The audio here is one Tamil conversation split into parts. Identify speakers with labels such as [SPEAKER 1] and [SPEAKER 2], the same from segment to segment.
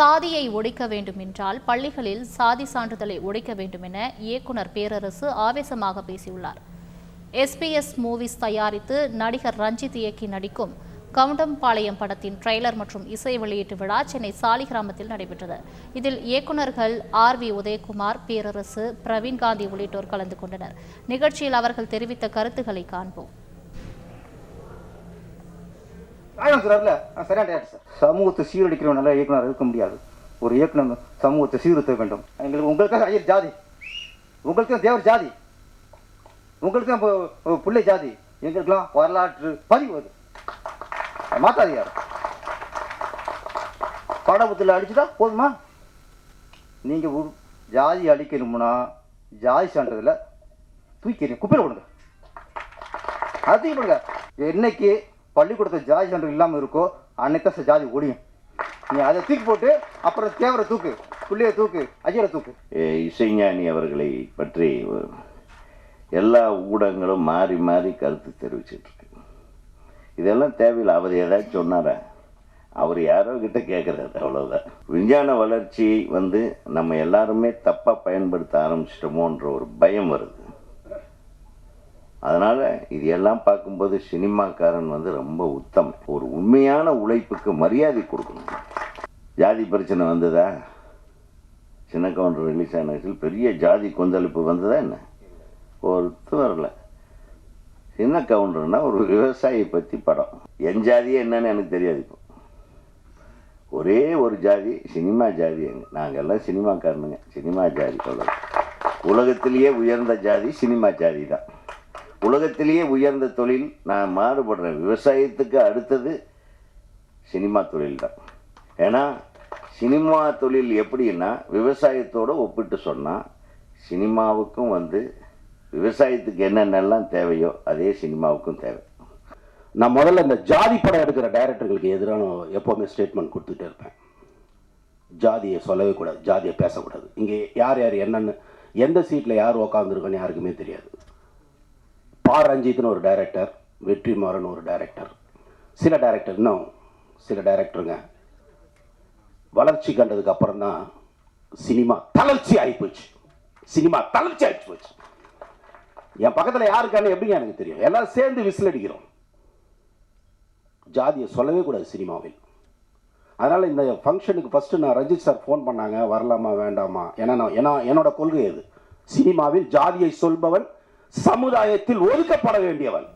[SPEAKER 1] சாதியை ஒழிக்க வேண்டும் என்றால் பள்ளிகளில் சாதி சான்றிதழை ஒழிக்க வேண்டும் என இயக்குனர் பேரரசு ஆவேசமாக பேசியுள்ளார். SBS மூவிஸ் தயாரித்து நடிகர் ரஞ்சித் இயக்கி நடிக்கும் கவுண்டம்பாளையம் படத்தின் ட்ரெய்லர் மற்றும் இசை வெளியீட்டு விழா சென்னை சாலிகிராமத்தில் நடைபெற்றது. இதில் இயக்குநர்கள் RV உதயகுமார், பேரரசு, பிரவீன் காந்தி உள்ளிட்டோர் கலந்து கொண்டனர். நிகழ்ச்சியில் அவர்கள் தெரிவித்த கருத்துக்களை காண்போம்.
[SPEAKER 2] சமூகத்தை சீரழிக்கிறவனால இயக்குனர் இருக்க முடியாது. ஒரு இயக்குனர் சமூகத்தை சீர்திருத்த வேண்டும். உங்களுக்காக ஐயர் ஜாதி, உங்களுக்கு தேவர் ஜாதி, உங்களுக்கு பிள்ளை ஜாதி, எங்களுக்கெல்லாம் வரலாற்று பதிவு அது மாத்தாது. யார் பாடபுத்தில் அடிச்சுட்டா போதுமா? நீங்கள் ஜாதி அழிக்கணும்னா ஜாதி சான்றதில் தூக்கிறீங்க, குப்பையில் கொடுங்க, அது தூக்கி கொடுங்க. என்னைக்கு பள்ளிக்கூடத்தில் ஜாதி சான்று இல்லாமல் இருக்கோ அன்னைக்கு ஜாதி ஒழியும். நீ அதை தூக்கி போட்டு அப்புறம் தேவரை தூக்கு, பிள்ளையை தூக்கு, ஐயரை தூக்கு.
[SPEAKER 3] இசைஞானி அவர்களை பற்றி எல்லா ஊடகங்களும் மாறி மாறி கருத்து தெரிவிச்சிட்டு இருக்கு. இதெல்லாம் தேவையில்லை. அவர் ஏதாச்சும் சொன்னாரா? அவர் யாரோ கிட்ட கேட்குறாரு, அவ்வளோதான். விஞ்ஞான வளர்ச்சி நம்ம எல்லாருமே தப்பாக பயன்படுத்த ஆரம்பிச்சிட்டோமோன்ற ஒரு பயம் வருது. அதனால் இது எல்லாம் பார்க்கும்போது சினிமாக்காரன் ரொம்ப உத்தம. ஒரு உண்மையான உழைப்புக்கு மரியாதை கொடுக்கணும். ஜாதி பிரச்சனை வந்ததா? சின்ன கவுண்டர் ரிலீஸ் ஆன பெரிய ஜாதி கொந்தளிப்பு வந்ததா? என்ன ஒருத்து வரல. சின்ன கவுண்டர்னா ஒரு விவசாயி பற்றி படம். என் ஜாதியே என்னன்னு எனக்கு தெரியாது. இப்போ ஒரே ஒரு ஜாதி, சினிமா ஜாதி. நாங்கள் எல்லாம் சினிமாக்காரனுங்க, சினிமா ஜாதி. உலகத்திலேயே உயர்ந்த ஜாதி சினிமா ஜாதி தான். உலகத்திலேயே உயர்ந்த தொழில் நான் மாறுபடுறேன். விவசாயத்துக்கு அடுத்தது சினிமா தொழில் தான். ஏன்னா சினிமா தொழில் எப்படின்னா விவசாயத்தோடு ஒப்பிட்டு சொன்னால் சினிமாவுக்கும் விவசாயத்துக்கு என்னென்னலாம் தேவையோ அதே சினிமாவுக்கும் தேவை.
[SPEAKER 4] நான் முதல்ல இந்த ஜாதி படம் எடுக்கிற டைரக்டர்களுக்கு எதிரான எப்போவுமே ஸ்டேட்மெண்ட் கொடுத்துட்டே இருப்பேன். ஜாதியை சொல்லவே கூடாது, ஜாதியை பேசக்கூடாது. இங்கே யார் யார் என்னென்னு எந்த சீட்டில் யார் உக்காந்துருக்கோன்னு யாருக்குமே தெரியாது. ரஞ்சித்னு ஒரு டைரக்டர், வெற்றிமாறன் ஒரு டைரக்டர், சில டைரக்டர், இன்னும் சில டைரக்டருங்க வளர்ச்சி கண்டதுக்கு அப்புறம் தான் சினிமா தளர்ச்சி ஆகிப்போச்சு. சினிமா தளர்ச்சி ஆகிப்போச்சு. என் பக்கத்தில் யாருக்கான எப்படிங்க எனக்கு தெரியும். எல்லாரும் சேர்ந்து விசில் அடிக்கிறோம். ஜாதியை சொல்லவே கூடாது சினிமாவில். அதனால் இந்த ஃபங்க்ஷனுக்கு ஃபஸ்ட்டு நான் ரஞ்சித் சார் ஃபோன் பண்ணாங்க, வரலாமா வேண்டாமா. ஏன்னா என்னோட கொள்கை அது. சினிமாவில் ஜாதியை சொல்பவன் சமுதாயத்தில் ஒதுக்கப்பட வேண்டியவன்.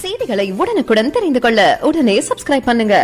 [SPEAKER 5] செய்திகளை உடனுக்குடன் தெரிந்து கொள்ள உடனே சப்ஸ்கிரைப் பண்ணுங்க.